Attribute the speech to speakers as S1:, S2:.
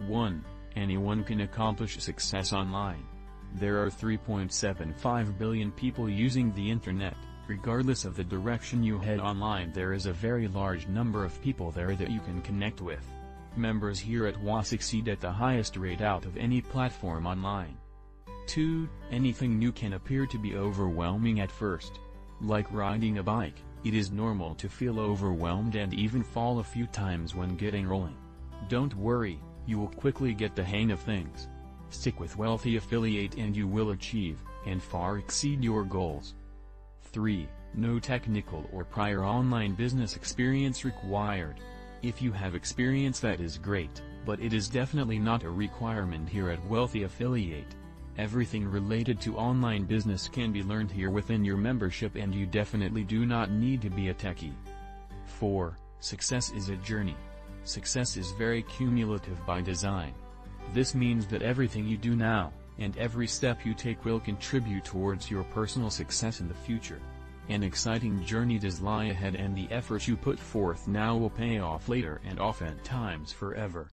S1: 1. Anyone can accomplish success online. There are 3.75 billion people using the internet. Regardless of the direction you head online, there is a very large number of people there that you can connect with. Members here at WA succeed at the highest rate out of any platform online. 2. Anything new can appear to be overwhelming at first. Like riding a bike, it is normal to feel overwhelmed and even fall a few times when getting rolling. Don't worry, you will quickly get the hang of things. Stick with Wealthy Affiliate and you will achieve, and far exceed your goals. 3. No technical or prior online business experience required. If you have experience, that is great, but it is definitely not a requirement here at Wealthy Affiliate. Everything related to online business can be learned here within your membership, and you definitely do not need to be a techie. 4. Success is a journey. Success is very cumulative by design. This means that everything you do now, and every step you take will contribute towards your personal success in the future. An exciting journey does lie ahead, and the effort you put forth now will pay off later and oftentimes forever.